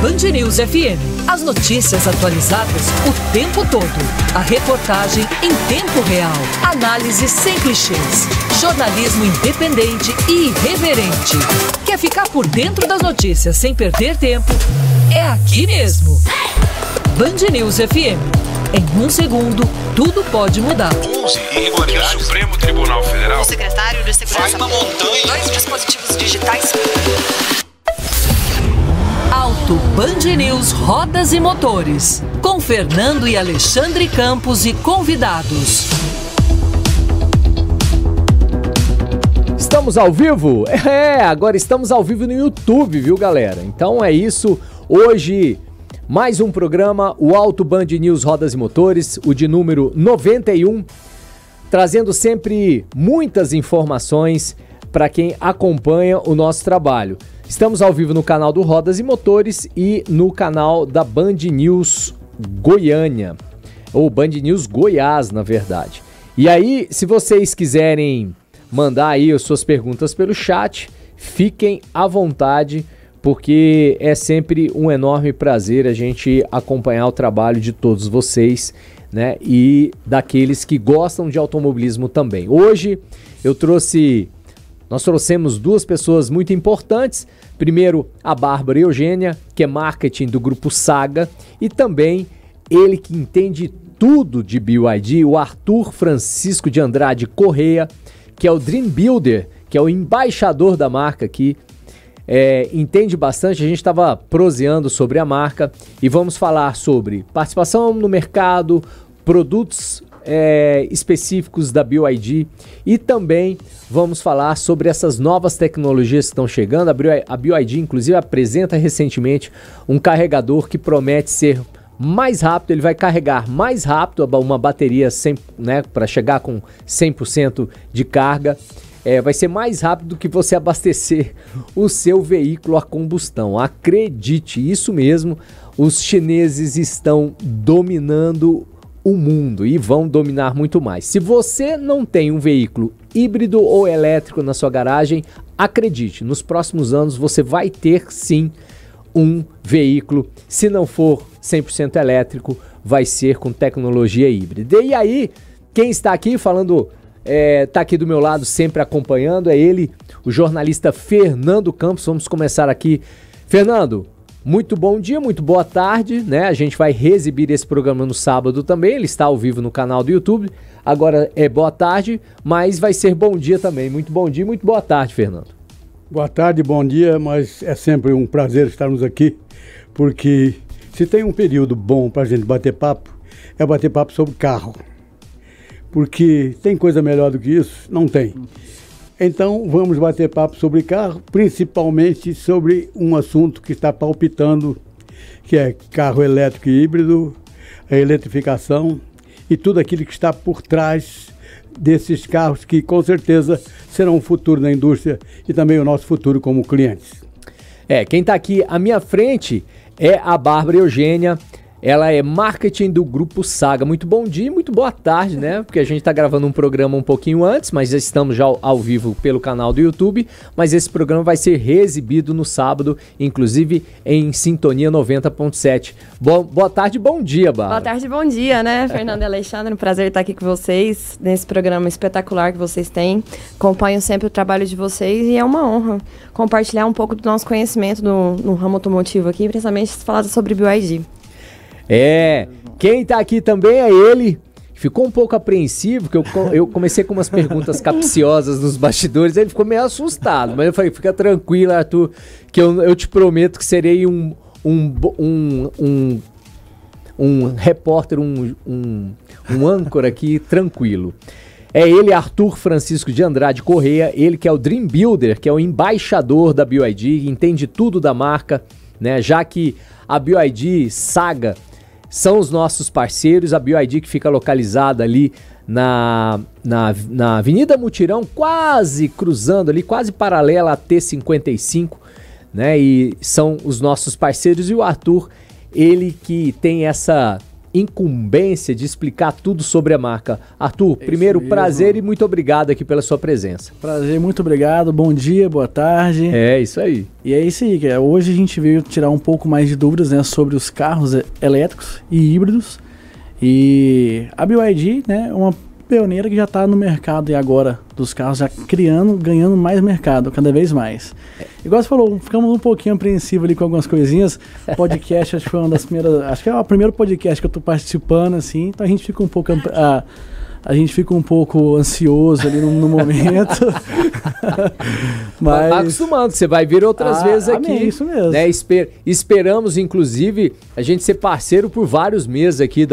Band News FM. As notícias atualizadas o tempo todo. A reportagem em tempo real. Análise sem clichês. Jornalismo independente e irreverente. Quer ficar por dentro das notícias sem perder tempo? É aqui mesmo. Band News FM. Em um segundo, tudo pode mudar. 11 irregularidades. O Supremo Tribunal Federal. O secretário de Segurança. Vai uma montanha. 2 dispositivos digitais. Alto Band News Rodas e Motores. Com Fernando e Alexandre Campos e convidados. Estamos ao vivo? Agora estamos ao vivo no YouTube, viu, galera? Então é isso. Hoje, mais um programa, o Alto Band News Rodas e Motores, o de número 91, trazendo sempre muitas informações para quem acompanha o nosso trabalho. Estamos ao vivo no canal do Rodas e Motores e no canal da Band News Goiânia, ou Band News Goiás, na verdade. E aí, se vocês quiserem mandar aí as suas perguntas pelo chat, fiquem à vontade, porque é sempre um enorme prazer a gente acompanhar o trabalho de todos vocês, né? E daqueles que gostam de automobilismo também. Hoje nós trouxemos duas pessoas muito importantes. Primeiro, a Bárbara Eugênia, que é marketing do Grupo Saga, e também ele que entende tudo de BYD, o Arthur Francisco de Andrade Correia, que é o Dream Builder, que é o embaixador da marca aqui. Entende bastante, a gente estava proseando sobre a marca e vamos falar sobre participação no mercado, produtos específicos da BYD e também vamos falar sobre essas novas tecnologias que estão chegando. A BYD, inclusive, apresenta recentemente um carregador que promete ser mais rápido, ele vai carregar mais rápido uma bateria para chegar com 100% de carga. Vai ser mais rápido do que você abastecer o seu veículo a combustão. Acredite, isso mesmo, os chineses estão dominando o mundo e vão dominar muito mais. Se você não tem um veículo híbrido ou elétrico na sua garagem, acredite, nos próximos anos você vai ter sim um veículo, se não for 100% elétrico, vai ser com tecnologia híbrida. E aí, quem está aqui falando, está aqui do meu lado sempre acompanhando, é ele, o jornalista Fernando Campos. Vamos começar aqui. Fernando, muito bom dia, muito boa tarde, né? A gente vai reexibir esse programa no sábado também, ele está ao vivo no canal do YouTube. Agora é boa tarde, mas vai ser bom dia também. Muito bom dia, muito boa tarde, Fernando. Boa tarde, bom dia, mas é sempre um prazer estarmos aqui, porque se tem um período bom para a gente bater papo, é bater papo sobre carro. Porque tem coisa melhor do que isso? Não tem. Então vamos bater papo sobre carro, principalmente sobre um assunto que está palpitando, que é carro elétrico e híbrido, a eletrificação e tudo aquilo que está por trás desses carros que com certeza serão o futuro da indústria e também o nosso futuro como clientes. Quem está aqui à minha frente é a Bárbara Eugênia. Ela é marketing do Grupo Saga. Muito bom dia e muito boa tarde, né? Porque a gente está gravando um programa um pouquinho antes, mas já estamos já ao vivo pelo canal do YouTube. Mas esse programa vai ser reexibido no sábado, inclusive em Sintonia 90.7. Boa tarde, bom dia, Bárbara. Boa tarde, bom dia, né, Fernando e Alexandre? Um prazer estar aqui com vocês, nesse programa espetacular que vocês têm. Acompanho sempre o trabalho de vocês e é uma honra compartilhar um pouco do nosso conhecimento no ramo automotivo aqui, principalmente falar sobre BYD. Quem tá aqui também é ele. Ficou um pouco apreensivo, que eu comecei com umas perguntas capciosas nos bastidores, ele ficou meio assustado, mas eu falei, fica tranquilo, Arthur, que eu te prometo que serei um repórter, um âncora aqui tranquilo. É ele, Arthur Francisco de Andrade Correia, ele que é o Dream Builder, que é o embaixador da BYD, entende tudo da marca, né? Já que a BYD Saga são os nossos parceiros, a BYD que fica localizada ali na Avenida Mutirão, quase cruzando ali, quase paralela à T55, né? E são os nossos parceiros e o Arthur, ele que tem essa incumbência de explicar tudo sobre a marca. Arthur, primeiro, prazer e muito obrigado aqui pela sua presença. Prazer, muito obrigado. Bom dia, boa tarde. É, isso aí. E é isso aí, hoje a gente veio tirar um pouco mais de dúvidas, né, sobre os carros elétricos e híbridos. E a BYD, né, é uma pioneira que já está no mercado e agora dos carros, já ganhando mais mercado, cada vez mais. Igual você falou, ficamos um pouquinho apreensivos ali com algumas coisinhas. Podcast, acho que foi uma das primeiras, acho que é o primeiro podcast que eu tô participando, assim, então a gente fica um pouco ansioso ali no momento. Mas acostumando, você vai vir outras vezes aqui. Isso mesmo. Né? Esperamos, inclusive, a gente ser parceiro por vários meses aqui,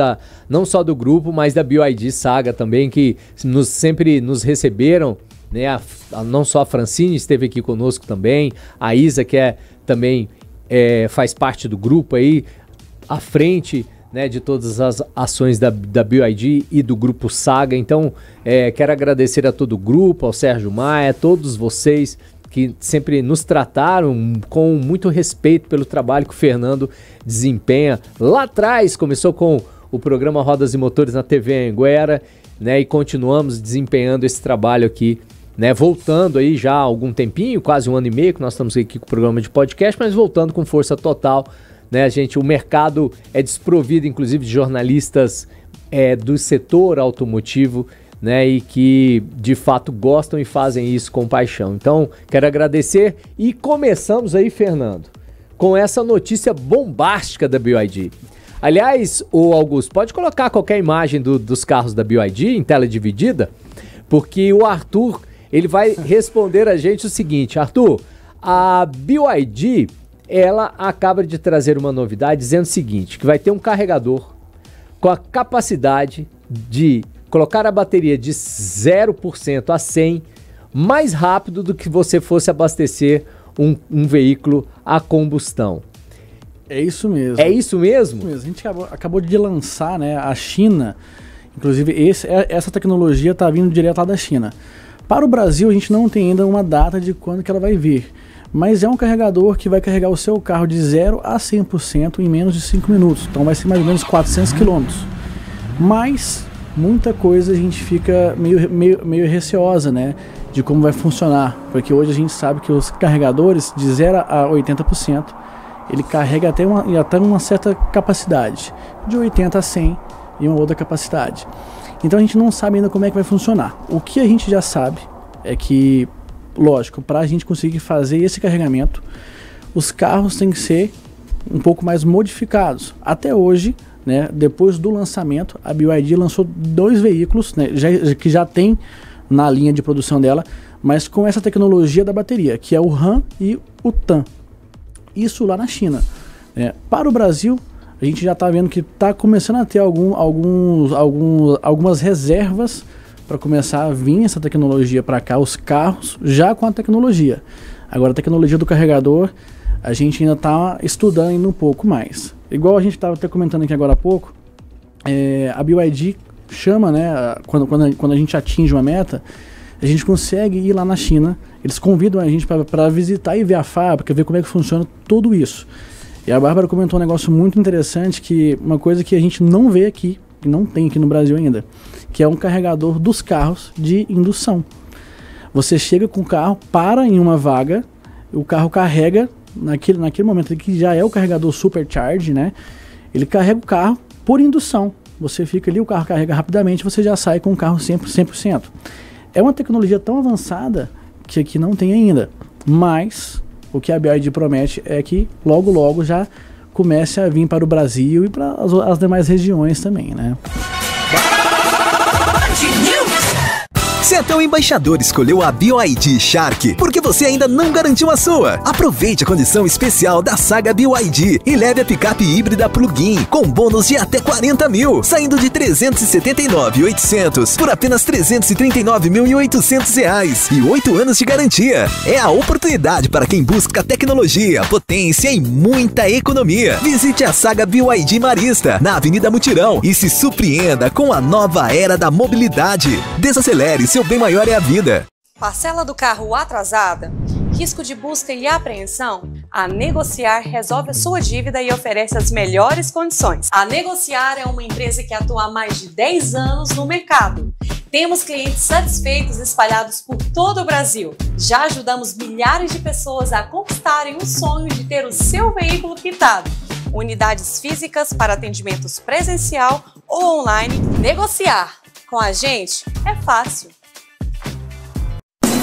não só do grupo, mas da BYD Saga também, que sempre nos receberam. Né? Não só a Francine esteve aqui conosco também, a Isa, que também faz parte do grupo aí, à frente, né, de todas as ações da BYD e do Grupo Saga. Então, quero agradecer a todo o grupo, ao Sérgio Maia, a todos vocês que sempre nos trataram com muito respeito pelo trabalho que o Fernando desempenha. Lá atrás, começou com o programa Rodas e Motores na TV Anhanguera, né, e continuamos desempenhando esse trabalho aqui, né, voltando aí já há algum tempinho, quase 1 ano e meio que nós estamos aqui com o programa de podcast, mas voltando com força total. Né, o mercado é desprovido, inclusive, de jornalistas do setor automotivo, né, e que, de fato, gostam e fazem isso com paixão. Então, quero agradecer e começamos aí, Fernando, com essa notícia bombástica da BYD. Aliás, o Augusto, pode colocar qualquer imagem dos carros da BYD em tela dividida, porque o Arthur, ele vai responder a gente o seguinte. Arthur, a BYD... ela acaba de trazer uma novidade dizendo o seguinte, que vai ter um carregador com a capacidade de colocar a bateria de 0% a 100% mais rápido do que você fosse abastecer um veículo a combustão. É isso mesmo. É isso mesmo? A gente acabou de lançar, né, a China, inclusive essa tecnologia está vindo direto lá da China. Para o Brasil, a gente não tem ainda uma data de quando que ela vai vir. Mas é um carregador que vai carregar o seu carro de 0 a 100% em menos de 5 minutos. Então vai ser mais ou menos 400 km. Mas muita coisa a gente fica meio receosa, né, de como vai funcionar. Porque hoje a gente sabe que os carregadores de 0 a 80%, ele carrega até uma certa capacidade. De 80 a 100 e uma outra capacidade. Então a gente não sabe ainda como é que vai funcionar. O que a gente já sabe é que, lógico, para a gente conseguir fazer esse carregamento, os carros têm que ser um pouco mais modificados. Até hoje, né, depois do lançamento, a BYD lançou 2 veículos, né, que já tem na linha de produção dela, mas com essa tecnologia da bateria, que é o Han e o TAN. Isso lá na China. Para o Brasil, a gente já está vendo que está começando a ter algumas reservas para começar a vir essa tecnologia para cá, os carros já com a tecnologia. Agora a tecnologia do carregador, a gente ainda está estudando ainda um pouco mais. Igual a gente estava até comentando aqui agora há pouco, a BYD chama, né, quando a gente atinge uma meta, a gente consegue ir lá na China, eles convidam a gente para visitar e ver a fábrica, ver como é que funciona tudo isso. E a Bárbara comentou um negócio muito interessante, que uma coisa que a gente não vê aqui, que não tem aqui no Brasil ainda, que é um carregador dos carros de indução. Você chega com o carro, para em uma vaga, o carro carrega, naquele momento que já é o carregador supercharge, né? Ele carrega o carro por indução. Você fica ali, o carro carrega rapidamente, você já sai com o carro 100%. É uma tecnologia tão avançada que aqui não tem ainda, mas o que a BYD promete é que logo logo já comece a vir para o Brasil e para as demais regiões também, né? Sertão Embaixador escolheu a BYD Shark porque você ainda não garantiu a sua. Aproveite a condição especial da saga BYD e leve a picape híbrida plug-in com bônus de até 40 mil, saindo de 379.800 por apenas 339.800 reais e 8 anos de garantia. É a oportunidade para quem busca tecnologia, potência e muita economia. Visite a saga BYD Marista na Avenida Mutirão e se surpreenda com a nova era da mobilidade. Desacelere, seu bem maior é a vida. Parcela do carro atrasada? risco de busca e apreensão? A Negociar resolve a sua dívida e oferece as melhores condições. A Negociar é uma empresa que atua há mais de 10 anos no mercado. Temos clientes satisfeitos espalhados por todo o Brasil. Já ajudamos milhares de pessoas a conquistarem o sonho de ter o seu veículo quitado. Unidades físicas para atendimentos presencial ou online. Negociar com a gente é fácil.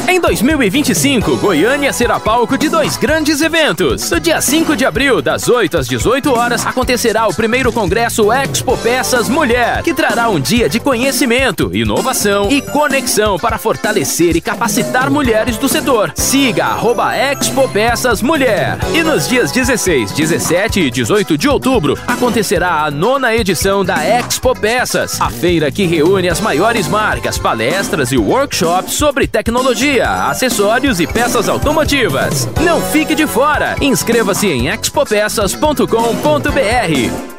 Em 2025, Goiânia será palco de 2 grandes eventos. No dia 5 de abril, das 8 às 18 horas, acontecerá o primeiro congresso Expo Peças Mulher, que trará um dia de conhecimento, inovação e conexão para fortalecer e capacitar mulheres do setor. Siga @Expo Peças Mulher. E nos dias 16, 17 e 18 de outubro, acontecerá a 9ª edição da Expo Peças, a feira que reúne as maiores marcas, palestras e workshops sobre tecnologia, acessórios e peças automotivas. Não fique de fora! Inscreva-se em expopeças.com.br.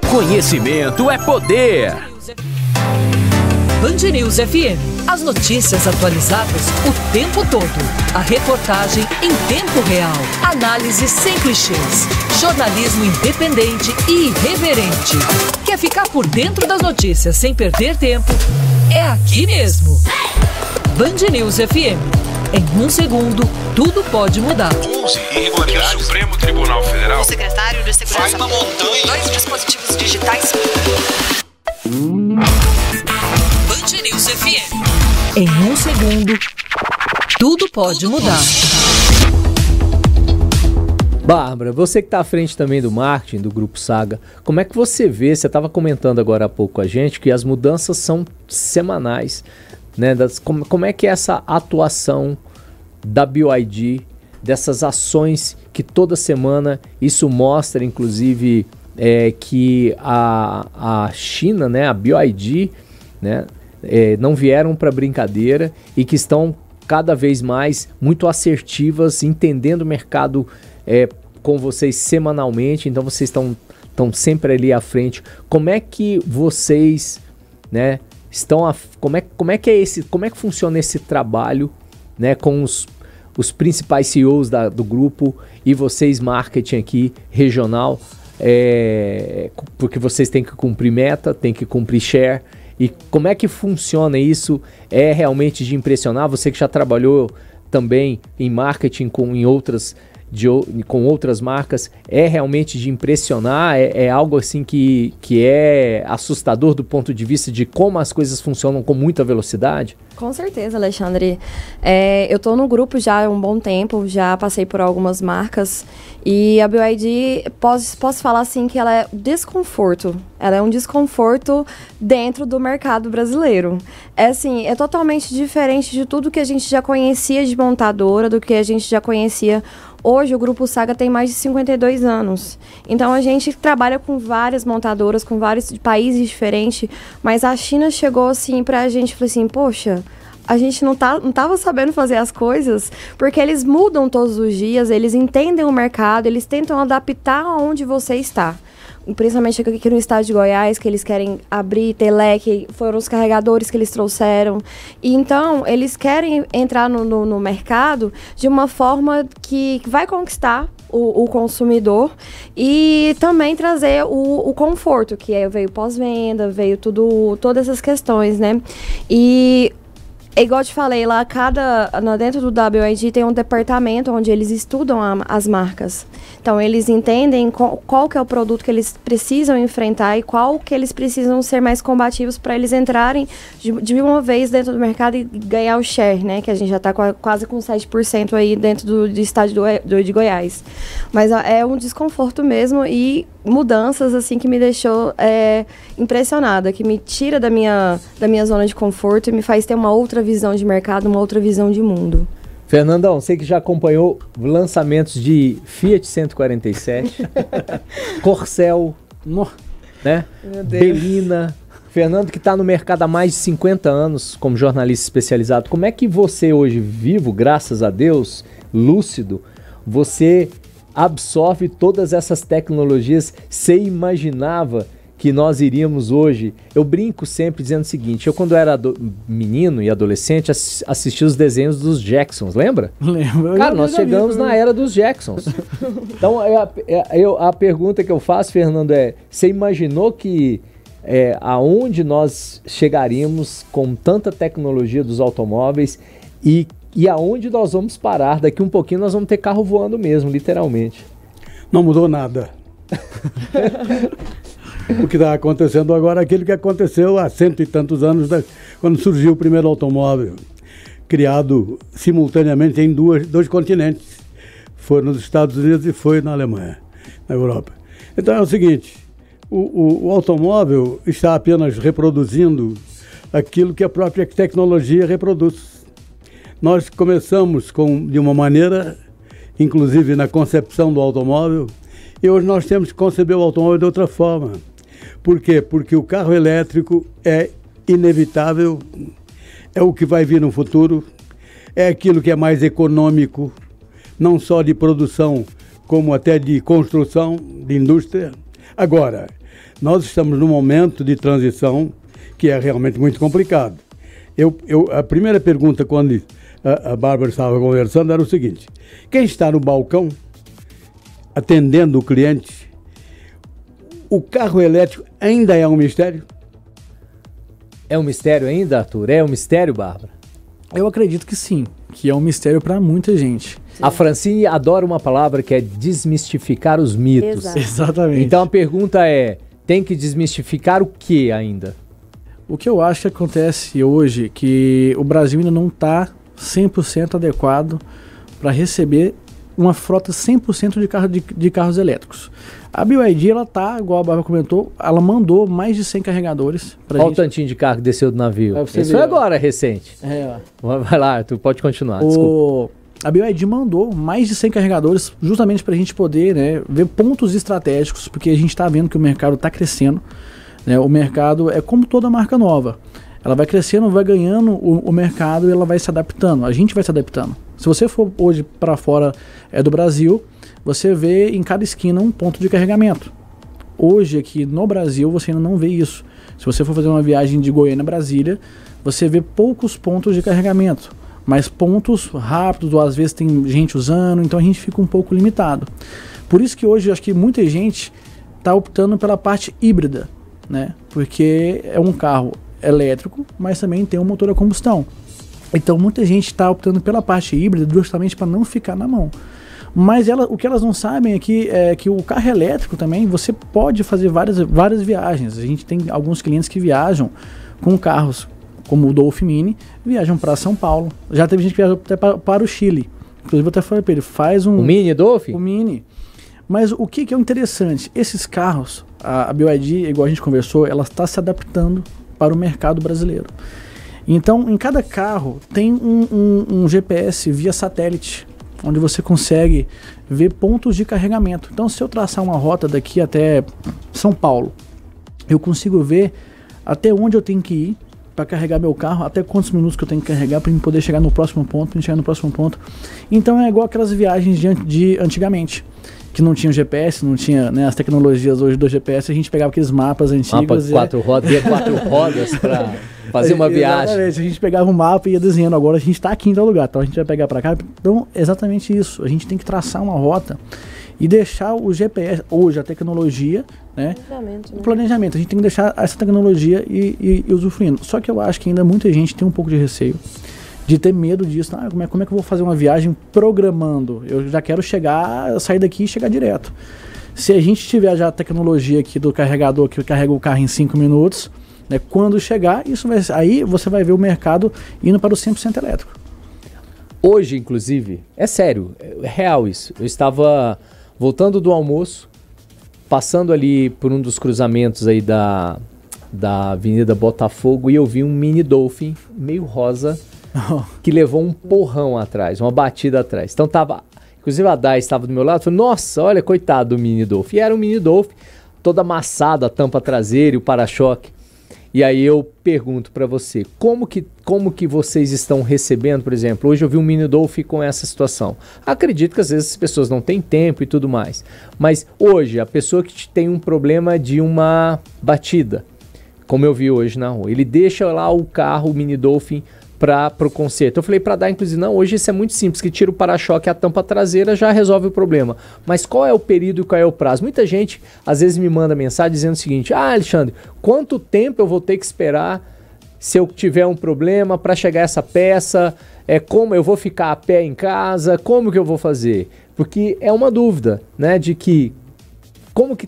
Conhecimento é poder! Band News FM. As notícias atualizadas o tempo todo. A reportagem em tempo real. Análise sem clichês. Jornalismo independente e irreverente. Quer ficar por dentro das notícias sem perder tempo? É aqui mesmo. Band News FM. Em 1 segundo, tudo pode mudar. 11 irregularidades. O Supremo Tribunal Federal. O secretário de Segurança. Vai uma montanha. 2 dispositivos digitais. Band News FM. Em 1 segundo, tudo pode mudar. Bárbara, você que está à frente também do marketing do Grupo Saga, como é que você vê, você estava comentando agora há pouco com a gente, que as mudanças são semanais, né? Como é que é essa atuação da BYD, dessas ações que toda semana isso mostra, inclusive, que a China, né, a BYD, né, não vieram para brincadeira e que estão cada vez mais muito assertivas, entendendo o mercado com vocês semanalmente, então vocês estão sempre ali à frente. Como é que vocês, né, como é que funciona esse trabalho, né, com os principais CEOs do grupo e vocês marketing aqui regional, porque vocês têm que cumprir meta, têm que cumprir share, e como é que funciona isso? É realmente de impressionar? Você que já trabalhou também em marketing com outras marcas, é realmente de impressionar? É algo assim que é assustador do ponto de vista de como as coisas funcionam com muita velocidade? Com certeza, Alexandre. Eu estou no grupo já há um bom tempo, já passei por algumas marcas e a BYD, posso falar assim que ela é desconforto. Ela é um desconforto dentro do mercado brasileiro. É totalmente diferente de tudo que a gente já conhecia de montadora, do que a gente já conhecia. Hoje o Grupo Saga tem mais de 52 anos. Então a gente trabalha com várias montadoras, com vários países diferentes, mas a China chegou assim pra gente e falou assim, poxa, a gente não tava sabendo fazer as coisas, porque eles mudam todos os dias, eles entendem o mercado, eles tentam adaptar aonde você está. Principalmente aqui no estado de Goiás, que eles querem abrir teleque, foram os carregadores que eles trouxeram. E então, eles querem entrar no mercado de uma forma que vai conquistar o consumidor e também trazer o conforto, que veio pós-venda, veio todas essas questões, né? E igual eu te falei, lá dentro do BYD tem um departamento onde eles estudam as marcas. Então, eles entendem qual que é o produto que eles precisam enfrentar e qual que eles precisam ser mais combativos para eles entrarem de uma vez dentro do mercado e ganhar o share, né? Que a gente já está quase com 7% aí dentro do estado de Goiás. Mas é um desconforto mesmo e mudanças assim que me deixou impressionada, que me tira da minha zona de conforto e me faz ter uma outra visão de mercado, uma outra visão de mundo. Fernandão, você que já acompanhou lançamentos de Fiat 147, Corcel, né? Belina. Fernando, que está no mercado há mais de 50 anos como jornalista especializado, como é que você hoje, vivo, graças a Deus, lúcido, você absorve todas essas tecnologias? Você imaginava que nós iríamos hoje. Eu brinco sempre dizendo o seguinte: eu, quando era menino e adolescente, assistia os desenhos dos Jacksons, lembra? Lembro. Cara, nós chegamos na era dos Jacksons. Então, a pergunta que eu faço, Fernando, é: você imaginou que aonde nós chegaríamos com tanta tecnologia dos automóveis e aonde nós vamos parar? Daqui um pouquinho nós vamos ter carro voando mesmo, literalmente. Não mudou nada. O que está acontecendo agora é aquilo que aconteceu há 100 e tantos anos, quando surgiu o primeiro automóvel, criado simultaneamente em dois continentes. Foi nos Estados Unidos e foi na Alemanha, na Europa. Então é o seguinte, o automóvel está apenas reproduzindo aquilo que a própria tecnologia reproduz. Nós começamos de uma maneira, inclusive na concepção do automóvel, e hoje nós temos que conceber o automóvel de outra forma. Por quê? Porque o carro elétrico é inevitável, é o que vai vir no futuro, é aquilo que é mais econômico, não só de produção, como até de construção, de indústria. Agora, nós estamos num momento de transição que é realmente muito complicado. A primeira pergunta, quando a Bárbara estava conversando, era o seguinte: quem está no balcão atendendo o cliente, o carro elétrico ainda é um mistério? É um mistério ainda, Arthur? É um mistério, Bárbara? Eu acredito que sim, que é um mistério para muita gente. A Francine adora uma palavra que é desmistificar os mitos. Exato. Exatamente. Então a pergunta é: tem que desmistificar o que ainda? O que eu acho que acontece hoje é que o Brasil ainda não está 100% adequado para receber uma frota 100% de carros elétricos. A BYD, ela tá, igual a Bárbara comentou, ela mandou mais de 100 carregadores pra gente. Olha o tantinho de carro que desceu do navio. Isso foi agora, recente. Vai lá, tu pode continuar, desculpa. A BYD mandou mais de 100 carregadores justamente para a gente poder, né, ver pontos estratégicos, porque a gente está vendo que o mercado está crescendo. Né, o mercado é como toda marca nova. Ela vai crescendo, vai ganhando o mercado e ela vai se adaptando. A gente vai se adaptando. Se você for hoje para fora do Brasil, você vê em cada esquina um ponto de carregamento. Hoje aqui no Brasil você ainda não vê isso. Se você for fazer uma viagem de Goiânia a Brasília, você vê poucos pontos de carregamento, mas pontos rápidos, ou às vezes tem gente usando, então a gente fica um pouco limitado. Por isso que hoje acho que muita gente está optando pela parte híbrida, né? Porque é um carro elétrico, mas também tem um motor a combustão. Então muita gente está optando pela parte híbrida justamente para não ficar na mão. Mas o que elas não sabem é que o carro elétrico também, você pode fazer várias viagens. A gente tem alguns clientes que viajam com carros como o Dolphin Mini, viajam para São Paulo. Já teve gente que viajou até para o Chile. Inclusive eu até falei para ele, faz um... O Mini Dolphin? O Mini. Mas o que é interessante? Esses carros, a BYD, igual a gente conversou, ela está se adaptando para o mercado brasileiro. Então, em cada carro tem um GPS via satélite, onde você consegue ver pontos de carregamento. Então, se eu traçar uma rota daqui até São Paulo, eu consigo ver até onde eu tenho que ir para carregar meu carro, até quantos minutos que eu tenho que carregar para poder chegar no próximo ponto, Então, é igual aquelas viagens de antigamente, que não tinha GPS, não tinha, né, as tecnologias hoje do GPS, a gente pegava aqueles mapas antigos. Quatro rodas para fazer uma viagem. Exatamente, a gente pegava um mapa e ia desenhando, agora a gente está aqui em tal lugar, então a gente vai pegar para cá. Então, exatamente isso, a gente tem que traçar uma rota e deixar o GPS, hoje a tecnologia, né, o planejamento, a gente tem que deixar essa tecnologia e usufruindo. Só que eu acho que ainda muita gente tem um pouco de receio, de ter medo disso. Como é que eu vou fazer uma viagem programando? Eu já quero sair daqui e chegar direto. Se a gente tiver já a tecnologia aqui do carregador que carrega o carro em 5 minutos, né, quando chegar, aí você vai ver o mercado indo para o 100% elétrico. Hoje, inclusive, é sério, é real isso. Eu estava voltando do almoço, passando ali por um dos cruzamentos aí da Avenida Botafogo, e eu vi um Mini Dolphin meio rosa, que levou um porrão atrás, uma batida atrás. Então tava, inclusive a Dai estava do meu lado, falou: nossa, olha, coitado do Mini Dolphin. E era um Mini Dolphin, toda amassada, a tampa traseira e o para-choque. E aí eu pergunto para você, como que vocês estão recebendo, por exemplo, hoje eu vi um Mini Dolphin com essa situação. Acredito que às vezes as pessoas não têm tempo e tudo mais, mas hoje a pessoa que tem um problema de uma batida, como eu vi hoje na rua, ele deixa lá o carro, o Mini Dolphin, para o conserto. Eu falei para dar, inclusive, não, hoje isso é muito simples, que tira o para-choque e a tampa traseira já resolve o problema. Mas qual é o período e qual é o prazo? Muita gente, às vezes, me manda mensagem dizendo o seguinte, Alexandre, quanto tempo eu vou ter que esperar se eu tiver um problema para chegar essa peça? Como eu vou ficar a pé em casa? Como que eu vou fazer? Porque é uma dúvida, né, de que como que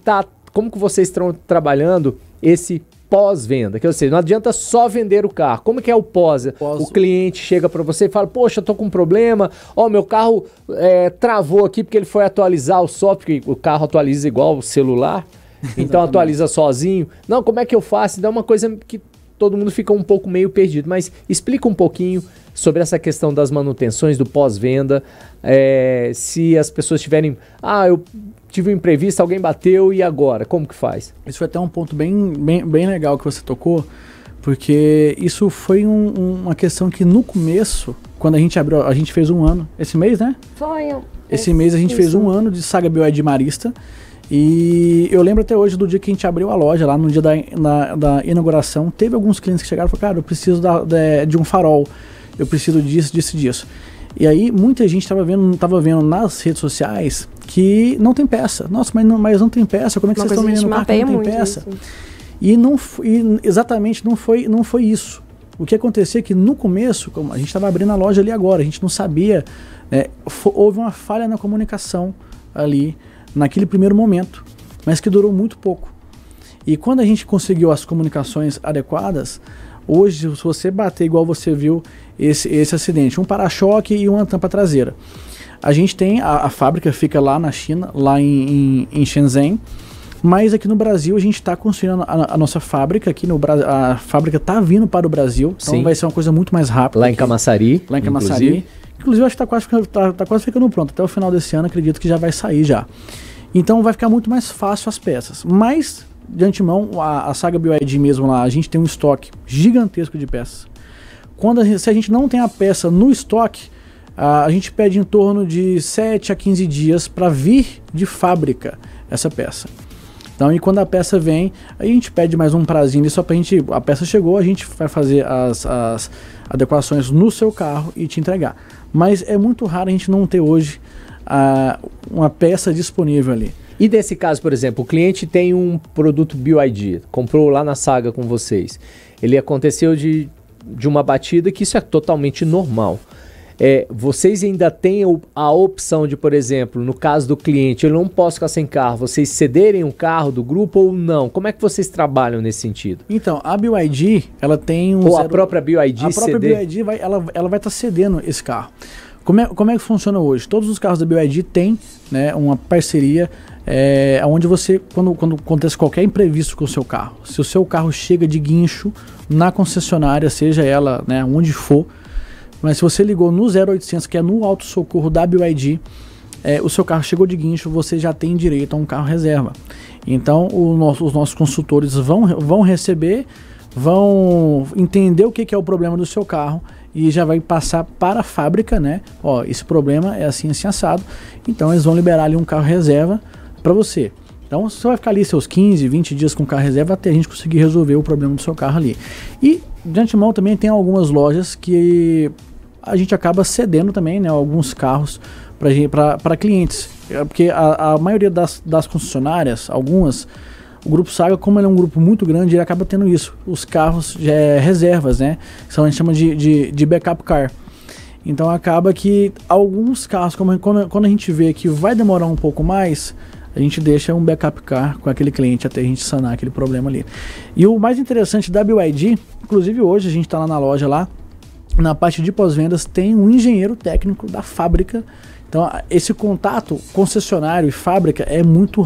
vocês estão trabalhando esse pós-venda, que ou seja, não adianta só vender o carro. Como que é o pós? O cliente chega para você e fala, poxa, eu tô com um problema, meu carro travou aqui porque ele foi atualizar o software, porque o carro atualiza igual o celular, então atualiza sozinho. Não, como é que eu faço? Então é uma coisa que todo mundo fica um pouco meio perdido, mas explica um pouquinho sobre essa questão das manutenções, do pós-venda, se as pessoas tiverem, eu tive um imprevisto, alguém bateu e agora? Como que faz? Isso foi até um ponto bem legal que você tocou, porque isso foi uma questão que no começo, quando a gente abriu, a gente fez 1 ano, esse mês, né? Esse mês a gente fez 1 ano de Saga BYD Marista, e eu lembro até hoje do dia que a gente abriu a loja, lá no dia da inauguração, teve alguns clientes que chegaram e falaram, cara, eu preciso de um farol, eu preciso disso. E aí muita gente estava vendo nas redes sociais que não tem peça. Nossa, mas não tem peça, como é que vocês estão vendendo carro que não tem peça? E exatamente não foi isso. O que aconteceu é que no começo, como a gente estava abrindo a loja ali agora, a gente não sabia, houve uma falha na comunicação ali, naquele primeiro momento, mas que durou muito pouco. E quando a gente conseguiu as comunicações adequadas, hoje, se você bater igual você viu esse acidente, um para-choque e uma tampa traseira, a gente tem, a fábrica fica lá na China, lá em Shenzhen, mas aqui no Brasil a gente está construindo a nossa fábrica, aqui no Brasil, a fábrica está vindo para o Brasil, então sim, vai ser uma coisa muito mais rápida. Lá em Camaçari. Lá em Camaçari. Inclusive eu acho que tá quase ficando pronto, até o final desse ano acredito que já vai sair já. Então vai ficar muito mais fácil as peças, mas de antemão, a Saga BYD mesmo lá, a gente tem um estoque gigantesco de peças. Se a gente não tem a peça no estoque, a gente pede em torno de 7 a 15 dias para vir de fábrica essa peça. Então, e quando a peça vem, a gente pede mais um prazinho só pra gente, a peça chegou, a gente vai fazer as adequações no seu carro e te entregar. Mas é muito raro a gente não ter hoje uma peça disponível ali. E nesse caso, por exemplo, o cliente tem um produto BYD, comprou lá na Saga com vocês. Ele aconteceu de uma batida, que isso é totalmente normal. Vocês ainda têm a opção de, por exemplo, no caso do cliente, eu não posso ficar sem carro, vocês cederem um carro do grupo ou não? Como é que vocês trabalham nesse sentido? Então, a BYD, ela tem Ou a própria BYD BYD ela vai estar cedendo esse carro. Como é que funciona hoje? Todos os carros da BYD têm, né, uma parceria onde você, quando acontece qualquer imprevisto com o seu carro, se o seu carro chega de guincho na concessionária, seja ela, né, onde for, mas se você ligou no 0800, que é no auto-socorro da BYD, o seu carro chegou de guincho, você já tem direito a um carro reserva. Então os nossos consultores vão receber, vão entender o que é o problema do seu carro e já vai passar para a fábrica, né? Ó, esse problema é assim assado. Então eles vão liberar ali um carro reserva para você. Então você vai ficar ali seus 15, 20 dias com carro reserva até a gente conseguir resolver o problema do seu carro ali. E de antemão também tem algumas lojas que a gente acaba cedendo também, né, alguns carros para clientes. Porque a maioria das concessionárias, algumas, o Grupo Saga, como ele é um grupo muito grande, ele acaba tendo isso. Os carros reservas, né? Que a gente chama de backup car. Então acaba que alguns carros, quando a gente vê que vai demorar um pouco mais, a gente deixa um backup car com aquele cliente até a gente sanar aquele problema ali. E o mais interessante da BYD, inclusive hoje a gente está lá na loja lá, na parte de pós-vendas tem um engenheiro técnico da fábrica. Então esse contato concessionário e fábrica é muito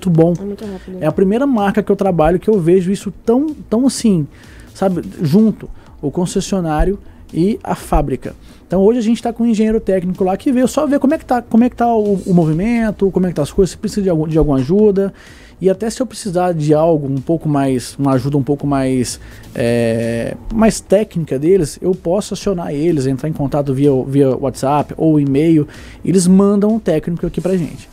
bom. É muito rápido. É a primeira marca que eu trabalho que eu vejo isso tão assim, sabe, junto. O concessionário e a fábrica. Então hoje a gente está com um engenheiro técnico lá que veio só ver como é que tá o movimento, como é que tá as coisas, se precisa de alguma ajuda. E até se eu precisar de algo um pouco mais, uma ajuda um pouco mais técnica deles, eu posso acionar eles, entrar em contato via WhatsApp ou e-mail. Eles mandam um técnico aqui pra gente.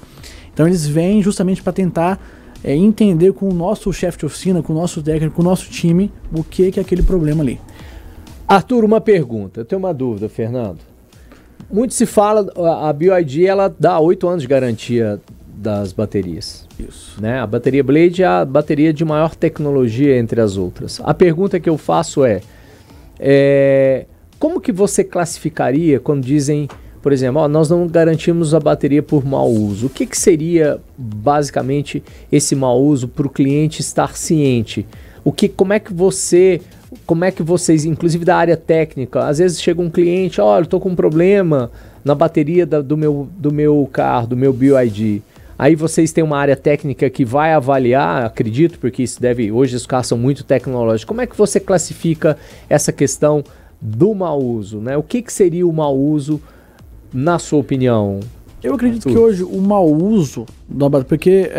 Então eles vêm justamente para tentar entender com o nosso chefe de oficina, com o nosso técnico, com o nosso time, o que é aquele problema ali. Arthur, uma pergunta. Eu tenho uma dúvida, Fernando. Muito se fala, a BYD ela dá 8 anos de garantia das baterias. Isso. Né? A bateria Blade é a bateria de maior tecnologia entre as outras. A pergunta que eu faço é como que você classificaria quando dizem, por exemplo, nós não garantimos a bateria por mau uso? O que seria basicamente esse mau uso para o cliente estar ciente? Como é que vocês, inclusive da área técnica, às vezes chega um cliente, olha, eu estou com um problema na bateria do meu carro, do meu BYD. Aí vocês têm uma área técnica que vai avaliar, acredito, porque hoje os carros são muito tecnológicos. Como é que você classifica essa questão do mau uso, né? O que seria o mau uso, na sua opinião? Eu acredito que hoje o mau uso, porque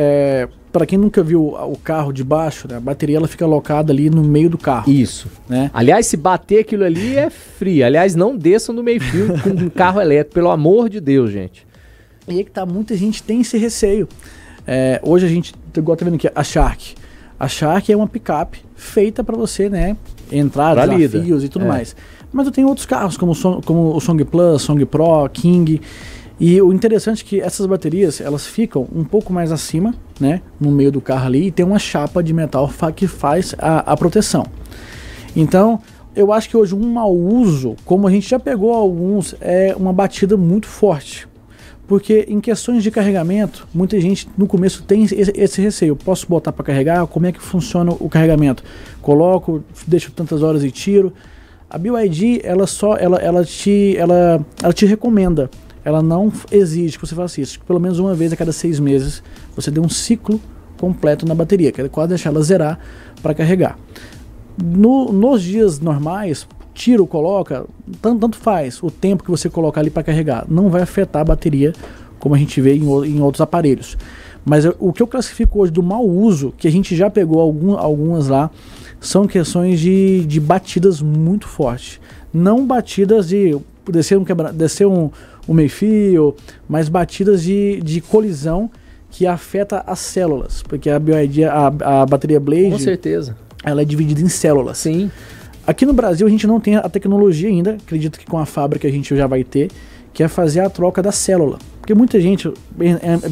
para quem nunca viu o carro de baixo, né, a bateria ela fica alocada ali no meio do carro. Isso. Né? Aliás, se bater aquilo ali é frio. Aliás, não desçam no meio-fio com um carro elétrico, pelo amor de Deus, gente. E aí que tá, muita gente tem esse receio. Hoje a gente, igual tá vendo aqui, a Shark. A Shark é uma picape feita para você, né, entrar, desafios e tudo mais. Mas eu tenho outros carros, como o Song Plus, Song Pro, King. E o interessante é que essas baterias, elas ficam um pouco mais acima, né, no meio do carro ali, e tem uma chapa de metal que faz a proteção. Então, eu acho que hoje um mau uso, como a gente já pegou alguns, é uma batida muito forte. Porque em questões de carregamento, muita gente no começo tem esse receio. Posso botar para carregar? Como é que funciona o carregamento? Coloco, deixo tantas horas e tiro. A BYD, ela te recomenda. Ela não exige que você faça isso. Pelo menos uma vez a cada 6 meses, você dê um ciclo completo na bateria, que é quase deixar ela zerar para carregar. Nos dias normais, tira ou coloca, tanto faz o tempo que você colocar ali para carregar. Não vai afetar a bateria, como a gente vê em outros aparelhos. Mas o que eu classifico hoje do mau uso, que a gente já pegou algumas lá, são questões de batidas muito fortes. Não batidas de descer um meio-fio, mas batidas de colisão que afeta as células. Porque a BYD, a bateria Blade, com certeza, ela é dividida em células. Sim. Aqui no Brasil a gente não tem a tecnologia ainda, acredito que com a fábrica a gente já vai ter, que é fazer a troca da célula. Porque muita gente,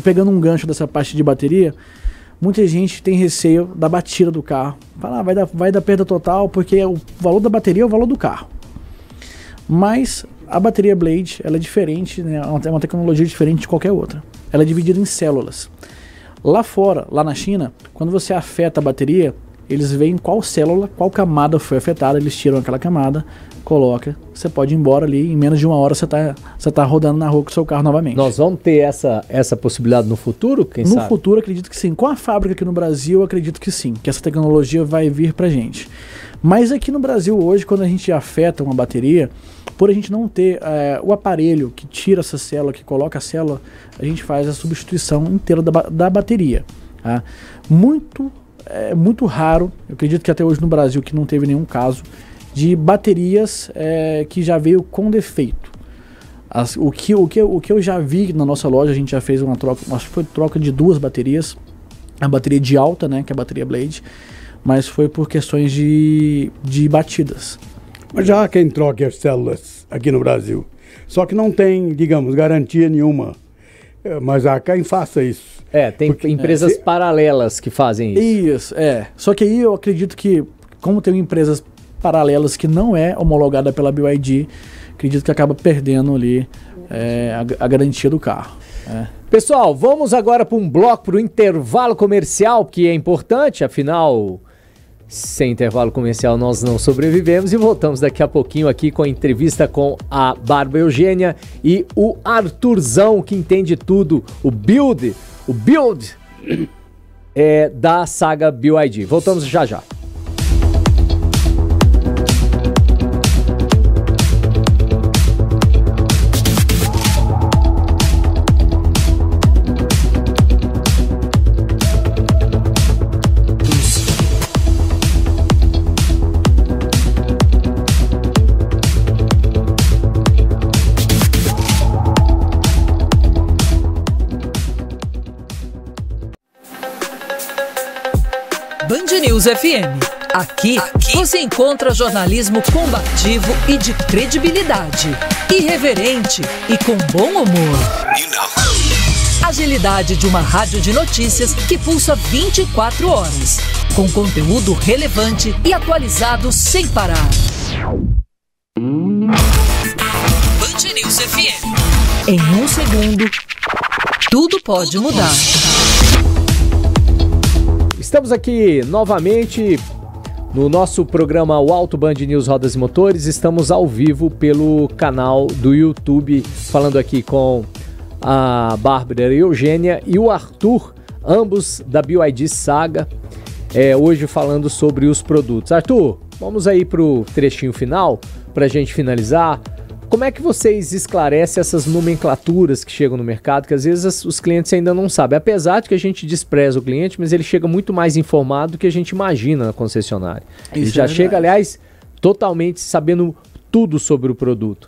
pegando um gancho dessa parte de bateria, muita gente tem receio da batida do carro. Fala, vai dar perda total, porque o valor da bateria é o valor do carro. Mas a bateria Blade, ela é diferente, né? É uma tecnologia diferente de qualquer outra. Ela é dividida em células. Lá fora, lá na China, quando você afeta a bateria, eles veem qual célula, qual camada foi afetada, eles tiram aquela camada, coloca, você pode ir embora ali, em menos de 1 hora você tá rodando na rua com o seu carro novamente. Nós vamos ter essa possibilidade no futuro, quem sabe? No futuro, acredito que sim. Com a fábrica aqui no Brasil, acredito que sim, que essa tecnologia vai vir pra gente. Mas aqui no Brasil hoje, quando a gente afeta uma bateria, por a gente não ter o aparelho que tira essa célula, que coloca a célula, a gente faz a substituição inteira da bateria. Tá? Muito raro, eu acredito que até hoje no Brasil que não teve nenhum caso de baterias que já veio com defeito. O que eu já vi na nossa loja, a gente já fez uma troca, acho que foi troca de 2 baterias, a bateria de alta, né, que é a bateria Blade, mas foi por questões de batidas. Mas já há quem troque as células aqui no Brasil, só que não tem, digamos, garantia nenhuma. Mas há quem faça isso. Tem empresas paralelas que fazem isso. Isso, Só que aí eu acredito que, como tem empresas paralelas que não é homologada pela BYD, acredito que acaba perdendo ali a garantia do carro. Pessoal, vamos agora para um bloco, para o intervalo comercial, que é importante, afinal, sem intervalo comercial nós não sobrevivemos, e voltamos daqui a pouquinho aqui com a entrevista com a Bárbara Eugênia e o Arthurzão, que entende tudo, o build da saga BYD. Voltamos já já. Band News FM. Aqui você encontra jornalismo combativo e de credibilidade, irreverente e com bom humor. Agilidade de uma rádio de notícias que pulsa 24 horas, com conteúdo relevante e atualizado sem parar. Band News FM. Em um segundo, tudo pode mudar. Estamos aqui novamente no nosso programa O Auto Band News Rodas e Motores. Estamos ao vivo pelo canal do YouTube, falando aqui com a Bárbara Eugênia e o Arthur, ambos da BYD Saga, hoje falando sobre os produtos. Arthur, vamos aí para o trechinho final, para a gente finalizar. Como é que vocês esclarecem essas nomenclaturas que chegam no mercado, que às vezes os clientes ainda não sabem? Apesar de que a gente despreza o cliente, mas ele chega muito mais informado do que a gente imagina na concessionária. Ele já chega, aliás, totalmente sabendo tudo sobre o produto.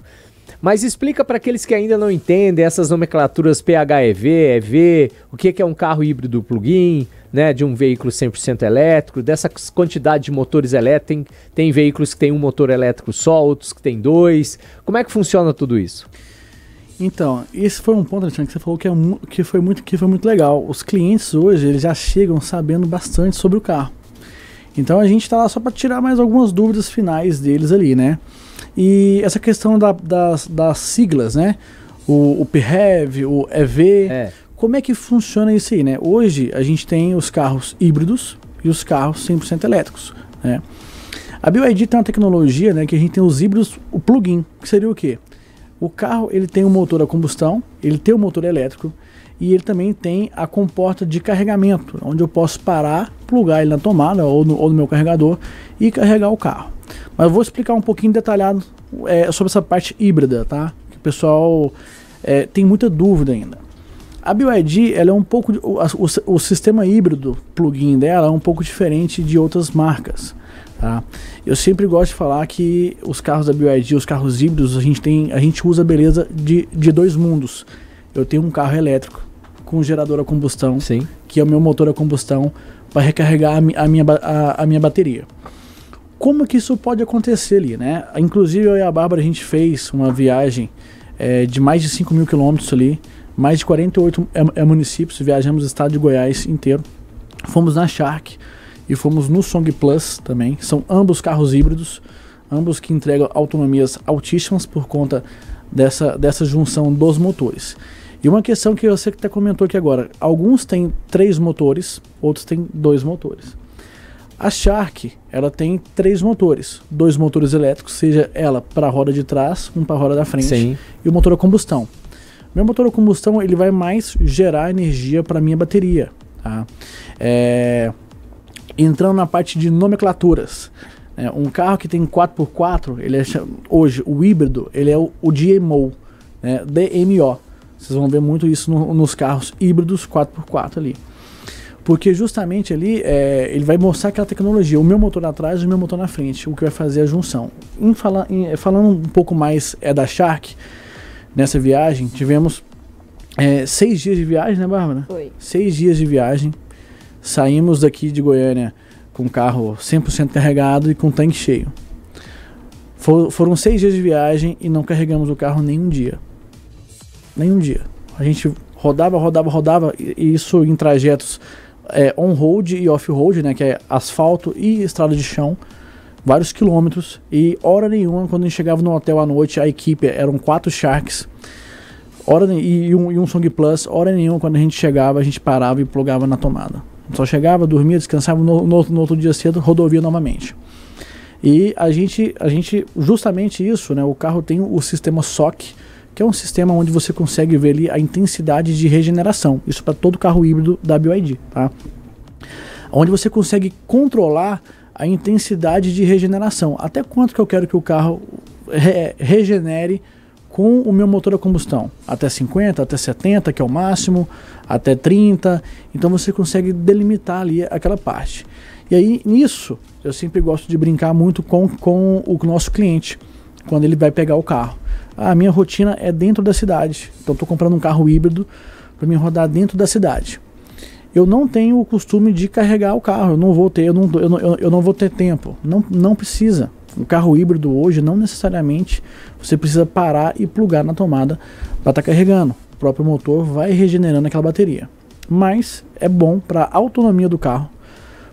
Mas explica para aqueles que ainda não entendem essas nomenclaturas PHEV, EV, o que é um carro híbrido plug-in, né, de um veículo 100% elétrico, dessa quantidade de motores elétricos. Tem veículos que tem um motor elétrico só, outros que tem dois. Como é que funciona tudo isso? Então, esse foi um ponto, Alexandre, que você falou que foi muito legal. Os clientes hoje, eles já chegam sabendo bastante sobre o carro. Então a gente está lá só para tirar mais algumas dúvidas finais deles ali, né? E essa questão das siglas, né? O PHEV, o EV, como é que funciona isso aí, né? Hoje a gente tem os carros híbridos e os carros 100% elétricos, né? A BYD tem uma tecnologia, né, que a gente tem os híbridos, o plug-in, que seria o quê? O carro, ele tem um motor a combustão, ele tem um motor elétrico e ele também tem a comporta de carregamento, onde eu posso parar, plugar ele na tomada ou no meu carregador e carregar o carro. Mas eu vou explicar um pouquinho detalhado sobre essa parte híbrida, tá? Que o pessoal tem muita dúvida ainda. A BYD, ela é um pouco, o sistema híbrido plug-in dela é um pouco diferente de outras marcas, tá? Eu sempre gosto de falar que os carros da BYD, os carros híbridos, a gente usa a beleza de dois mundos. Eu tenho um carro elétrico com gerador a combustão, sim, que é o meu motor a combustão para recarregar a minha bateria. Como que isso pode acontecer ali, né? Inclusive eu e a Bárbara, a gente fez uma viagem de mais de 5 mil quilômetros ali, mais de 48 municípios, viajamos o estado de Goiás inteiro. Fomos na Shark e fomos no Song Plus também. São ambos carros híbridos, ambos que entregam autonomias altíssimas por conta dessa junção dos motores. E uma questão que você até comentou aqui agora, alguns têm 3 motores, outros têm 2 motores. A Shark, ela tem 3 motores, 2 motores elétricos, seja ela para a roda de trás, um para a roda da frente, sim, e o motor a combustão. Meu motor a combustão, ele vai mais gerar energia para a minha bateria, tá? Entrando na parte de nomenclaturas, um carro que tem 4x4, hoje o híbrido, ele é o DMO, né? DMO. Vocês vão ver muito isso nos carros híbridos 4x4 ali. Porque justamente ali ele vai mostrar aquela tecnologia, o meu motor atrás e o meu motor na frente, o que vai fazer a junção. Falando um pouco mais da Shark, nessa viagem, tivemos 6 dias de viagem, né, Bárbara? Foi. 6 dias de viagem, saímos daqui de Goiânia com o carro 100% carregado e com o tanque cheio. Foram 6 dias de viagem e não carregamos o carro nem um dia. Nem um dia. A gente rodava, e isso em trajetos on-road e off-road, né, que é asfalto e estrada de chão, vários quilômetros, e hora nenhuma, quando a gente chegava no hotel à noite, a equipe, eram 4 Sharks, e um Song Plus, hora nenhuma, quando a gente chegava, a gente parava e plugava na tomada. Só chegava, dormia, descansava, no outro dia cedo, rodovia novamente. E a gente justamente isso, né, o carro tem o sistema SOC, que é um sistema onde você consegue ver ali a intensidade de regeneração. Isso para todo carro híbrido da BYD, tá? Onde você consegue controlar a intensidade de regeneração. Até quanto que eu quero que o carro regenere com o meu motor a combustão? Até 50, até 70, que é o máximo, até 30. Então você consegue delimitar ali aquela parte. E aí, nisso, eu sempre gosto de brincar muito com o nosso cliente, quando ele vai pegar o carro. A minha rotina é dentro da cidade, então estou comprando um carro híbrido para me rodar dentro da cidade. eu não tenho o costume de carregar o carro, eu não vou ter tempo. Não precisa. O carro híbrido hoje, não necessariamente você precisa parar e plugar na tomada para estar carregando. O próprio motor vai regenerando aquela bateria. Mas é bom para a autonomia do carro,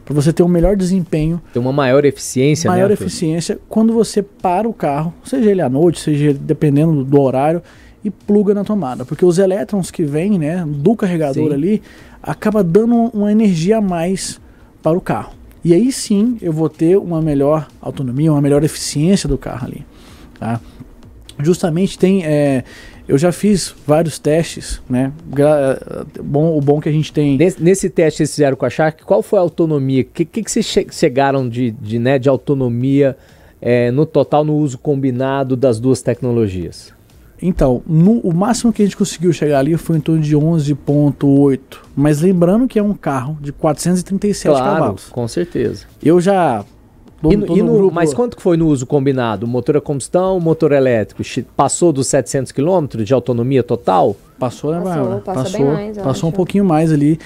para você ter um melhor desempenho. Tem uma maior eficiência, maior eficiência quando você para o carro, seja ele à noite, seja dependendo do horário, e pluga na tomada. Porque os elétrons que vêm, né, do carregador ali, acaba dando uma energia a mais para o carro. E aí sim eu vou ter uma melhor autonomia, uma melhor eficiência do carro ali. Tá? Justamente eu já fiz vários testes, né? O bom que a gente tem... Nesse teste que vocês fizeram com a Shark, qual foi a autonomia? O que vocês chegaram de autonomia no total, no uso combinado das duas tecnologias? Então, o máximo que a gente conseguiu chegar ali foi em torno de 11.8. Mas lembrando que é um carro de 437 cavalos. Com certeza. Eu já... Mas quanto que foi no uso combinado? Motor a combustão, motor elétrico? Passou dos 700 km de autonomia total? Passou, né, Bárbara? Bem mais, passou um pouquinho mais ali.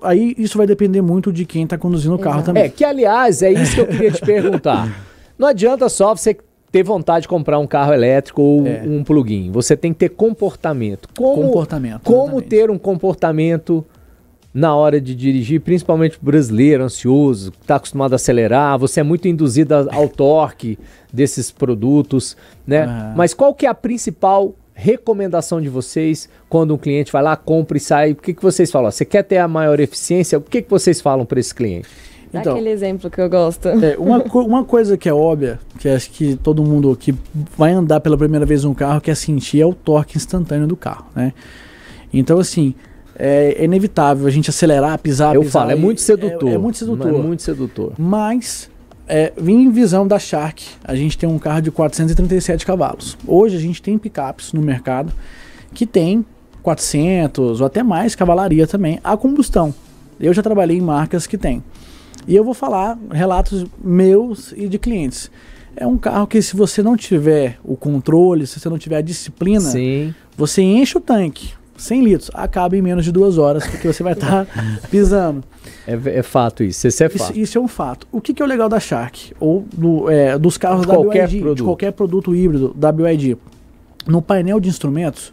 Aí isso vai depender muito de quem está conduzindo o carro também. Que aliás, é isso que eu queria te perguntar. Não adianta só você ter vontade de comprar um carro elétrico ou um plug-in. Você tem que ter comportamento. Como ter um comportamento na hora de dirigir, principalmente o brasileiro, ansioso, que está acostumado a acelerar, você é muito induzido ao torque desses produtos, né? Mas qual que é a principal recomendação de vocês quando um cliente vai lá, compra e sai? O que vocês falam? Você quer ter a maior eficiência? O que vocês falam para esse cliente? Dá aquele exemplo que eu gosto. Uma coisa que é óbvia, que acho que todo mundo que vai andar pela primeira vez num carro quer sentir, é o torque instantâneo do carro, né? Então, assim, é inevitável a gente acelerar, pisar. É muito sedutor. É muito sedutor. É muito sedutor. Mas, em visão da Shark, a gente tem um carro de 437 cavalos. Hoje a gente tem picapes no mercado que tem 400 ou até mais cavalaria também a combustão. Eu já trabalhei em marcas que tem. E eu vou falar relatos meus e de clientes. É um carro que, se você não tiver o controle, se você não tiver a disciplina, você enche o tanque, 100 litros, acaba em menos de 2 horas, porque você vai estar pisando. É fato isso, é fato. Isso é um fato. O que é o legal da Shark? Ou dos carros da BYD, de qualquer produto híbrido da BYD. No painel de instrumentos,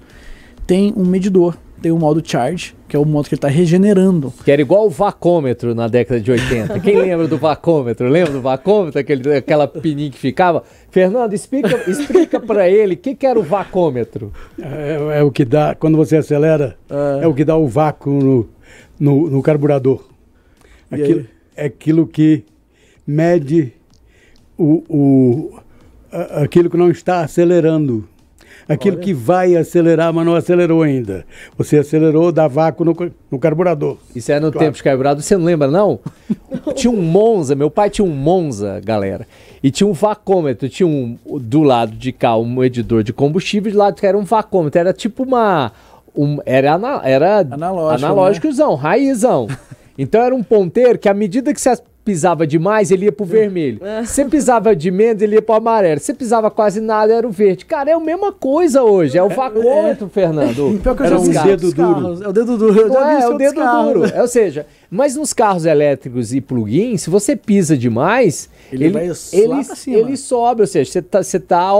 tem um medidor. Tem o modo Charge, que é o modo que ele está regenerando. Que era igual o vacômetro na década de 80. Quem lembra do vacômetro? Lembra do vacômetro? Aquela pininha que ficava? Fernando, explica para ele o que era o vacômetro. É o que dá, quando você acelera, é o que dá o vácuo no carburador. É aquilo que mede aquilo que não está acelerando. Aquilo que vai acelerar, mas não acelerou ainda. Você acelerou, dá vácuo no carburador. Isso era no tempo de carburador, você não lembra, não? Tinha um Monza, meu pai tinha um Monza, galera. E tinha um vacômetro, tinha do lado de cá um medidor de combustível, do lado de cá era um vacômetro. Era tipo era analógicozão, né? Raizão. Então era um ponteiro que, à medida que você pisava demais, ele ia pro vermelho. Se pisava de menos, ele ia pro amarelo. Se pisava quase nada, era o verde. Cara, é a mesma coisa hoje. É o vacômetro, Fernando. Era um dedo duro. É o dedo duro. É o dedo duro. Ou seja, mas nos carros elétricos e plug-in, se você pisa demais, ele sobe. Ou seja, você tá,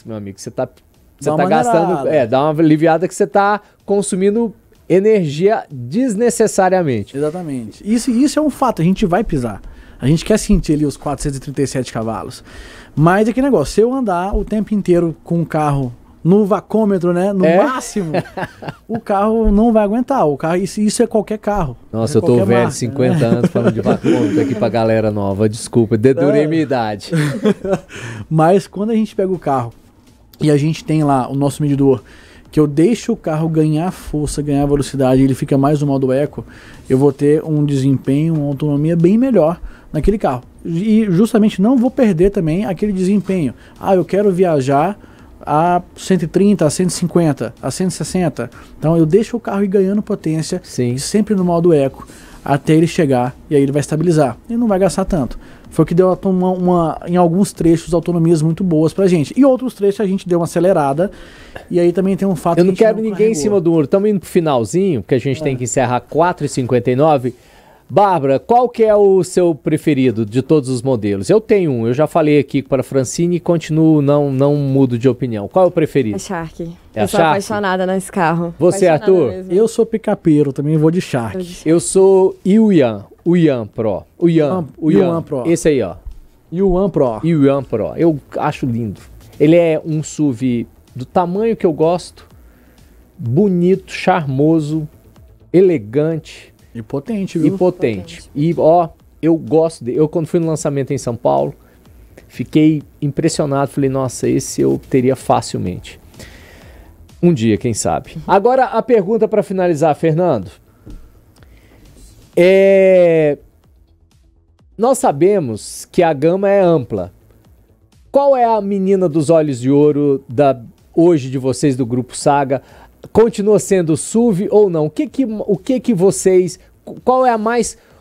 meu amigo, você tá gastando... dá uma aliviada que você tá consumindo energia desnecessariamente. Exatamente. Isso é um fato, a gente vai pisar. A gente quer sentir ali os 437 cavalos. Mas é que negócio, se eu andar o tempo inteiro com o carro no vacômetro, né, no máximo, o carro não vai aguentar. O carro, isso é qualquer carro. Nossa, eu tô velho, marca, 50 anos falando de vacômetro aqui pra galera nova. Desculpa, dedurei minha idade. Mas quando a gente pega o carro e a gente tem lá o nosso medidor, que eu deixo o carro ganhar força, ganhar velocidade, ele fica mais no modo eco, eu vou ter um desempenho, uma autonomia bem melhor naquele carro. E justamente não vou perder também aquele desempenho. Eu quero viajar a 130, a 150, a 160. Então eu deixo o carro ir ganhando potência, sempre no modo eco, até ele chegar, e aí ele vai estabilizar. E não vai gastar tanto. foi o que deu em alguns trechos autonomias muito boas pra gente. E outros trechos a gente deu uma acelerada. E aí também tem um fato Eu não que a gente quero ninguém em cima do muro. Estamos indo pro finalzinho, porque a gente tem que encerrar 4h59. Bárbara, qual que é o seu preferido de todos os modelos? Eu tenho um, eu já falei aqui para a Francine e continuo, não mudo de opinião. Qual é o preferido? É Shark. É Eu sou Shark? apaixonada nesse carro. Você, Apaixonada Arthur? mesmo. Eu sou picapeiro, também vou de Shark. Eu sou Yuan Pro. Yuan Pro. Esse aí, ó. Yuan Pro. Yuan Pro. Eu acho lindo. Ele é um SUV do tamanho que eu gosto, bonito, charmoso, elegante. E potente, viu? E potente. E, ó, eu gosto dele. Eu, quando fui no lançamento em São Paulo, fiquei impressionado. Falei, nossa, esse eu teria facilmente. Um dia, quem sabe. Agora, a pergunta para finalizar, Fernando. Nós sabemos que a gama é ampla. Qual é a menina dos olhos de ouro hoje de vocês do Grupo Saga? Continua sendo SUV ou não? O que vocês... Qual é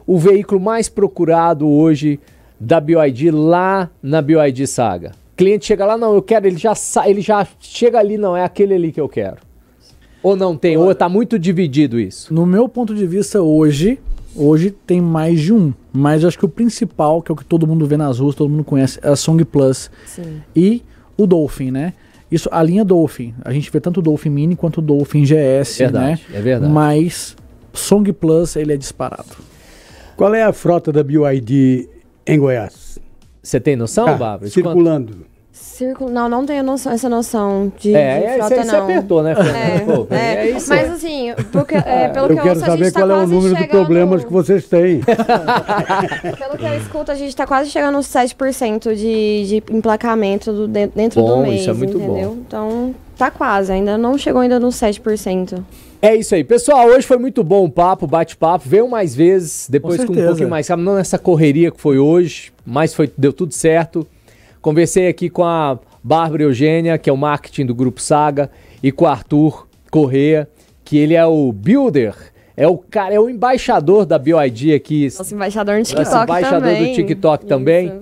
o veículo mais procurado hoje da BYD lá na BYD Saga? O cliente chega lá, não, eu quero, ele já chega ali, não, é aquele ali que eu quero. Ou não tem, ou tá muito dividido isso? No meu ponto de vista hoje tem mais de um. Mas eu acho que o principal, que é o que todo mundo vê nas ruas, todo mundo conhece, é a Song Plus. Sim. E o Dolphin, né? Isso, a linha Dolphin, a gente vê tanto o Dolphin Mini quanto o Dolphin GS, verdade, né? É verdade. Mas Song Plus, ele é disparado. Qual é a frota da BYD em Goiás? Você tem noção, Bárbara? Circulando. Não tenho essa noção de frota, você apertou, né, Fernando? É isso. Mas assim, pelo que Eu quero saber qual é o número de problemas que vocês têm. Pelo que eu escuto, a gente está quase chegando aos 7% de emplacamento dentro do mês, isso é muito entendeu? bom. Então, tá quase, ainda não chegou ainda nos 7%. É isso aí. Pessoal, hoje foi muito bom o papo, bate-papo. Venham mais vezes, depois com um pouquinho mais calma. Não nessa correria que foi hoje, mas deu tudo certo. Conversei aqui com a Bárbara Eugênia, que é o marketing do Grupo Saga, e com o Arthur Corrêa, que ele é o builder, é o embaixador da BYD aqui. Nosso embaixador no TikTok também. Embaixador do TikTok também.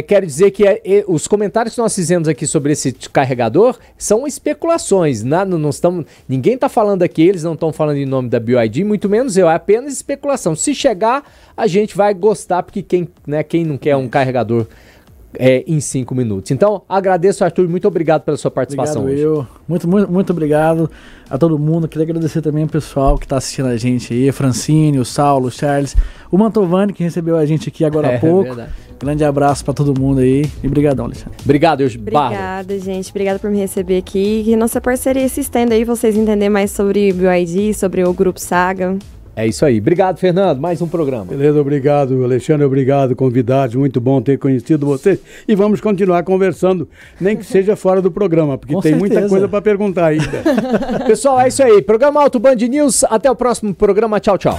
Quero dizer que os comentários que nós fizemos aqui sobre esse carregador são especulações. Ninguém está falando aqui, eles não estão falando em nome da BYD, muito menos eu, é apenas especulação. Se chegar, a gente vai gostar, porque quem não quer um carregador em 5 minutos. Então, agradeço, Arthur, muito obrigado pela sua participação hoje. Muito obrigado a todo mundo. Queria agradecer também o pessoal que está assistindo a gente aí, a Francine, o Saulo, o Charles, o Mantovani, que recebeu a gente aqui agora há pouco. Verdade. Grande abraço para todo mundo aí e brigadão, Alexandre. Obrigado, Obrigada, gente. Obrigada por me receber aqui. Que nossa parceria se estenda aí, vocês entenderem mais sobre BYD, sobre o Grupo Saga. É isso aí. Obrigado, Fernando. Mais um programa. Beleza, obrigado, Alexandre. Obrigado, convidados. Muito bom ter conhecido vocês. E vamos continuar conversando, nem que seja fora do programa, porque tem muita coisa para perguntar ainda. Pessoal, é isso aí. Programa Auto Band News. Até o próximo programa. Tchau, tchau.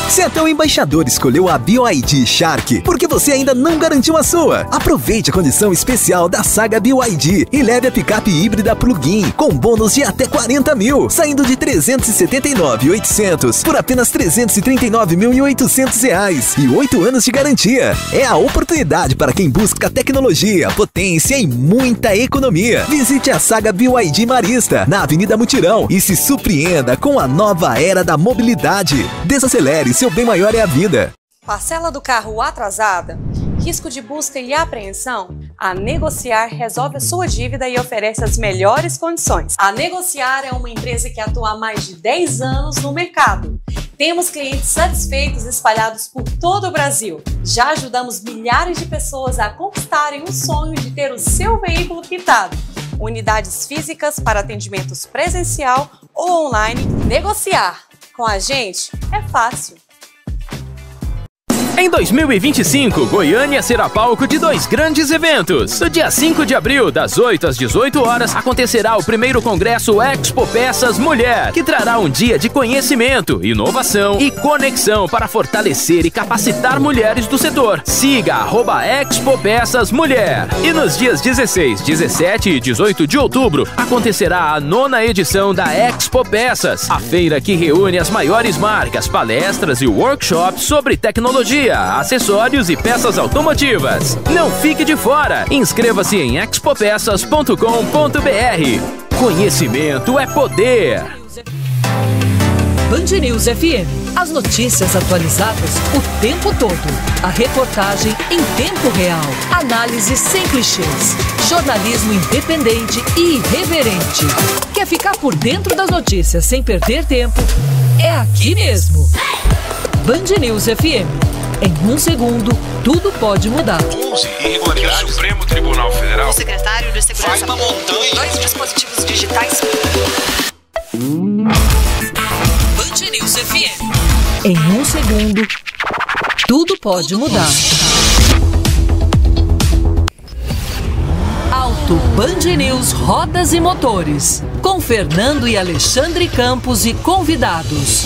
Se é teu embaixador escolheu a BYD Shark, porque você ainda não garantiu a sua. Aproveite a condição especial da Saga BYD e leve a picape híbrida plug-in com bônus de até 40 mil, saindo de 379.800 por apenas 339.800 reais e 8 anos de garantia. É a oportunidade para quem busca tecnologia, potência e muita economia. Visite a Saga BYD Marista, na Avenida Mutirão, e se surpreenda com a nova era da mobilidade. Desacelere, seu bem maior é a vida. Parcela do carro atrasada? Risco de busca e apreensão? A Negociar resolve a sua dívida e oferece as melhores condições. A Negociar é uma empresa que atua há mais de 10 anos no mercado. Temos clientes satisfeitos espalhados por todo o Brasil. Já ajudamos milhares de pessoas a conquistarem o sonho de ter o seu veículo quitado. Unidades físicas para atendimentos presencial ou online. Negociar. Com a gente é fácil. Em 2025, Goiânia será palco de 2 grandes eventos. No dia 5 de abril, das 8 às 18 horas, acontecerá o primeiro congresso Expo Peças Mulher, que trará um dia de conhecimento, inovação e conexão para fortalecer e capacitar mulheres do setor. Siga @Expo Peças Mulher. E nos dias 16, 17 e 18 de outubro, acontecerá a 9ª edição da Expo Peças, a feira que reúne as maiores marcas, palestras e workshops sobre tecnologia, acessórios e peças automotivas. Não fique de fora! Inscreva-se em expopeças.com.br. Conhecimento é poder! Band News FM. As notícias atualizadas o tempo todo. A reportagem em tempo real. Análise sem clichês. Jornalismo independente e irreverente. Quer ficar por dentro das notícias sem perder tempo? É aqui mesmo. Band News FM. Em 1 segundo, tudo pode mudar. 11 irregularidades no Supremo Tribunal Federal. O secretário de Segurança. Faz uma montanha. 2 dispositivos digitais. Band News FM. Em 1 segundo, tudo pode mudar. Auto Band News Rodas e Motores. Com Fernando e Alexandre Campos e convidados.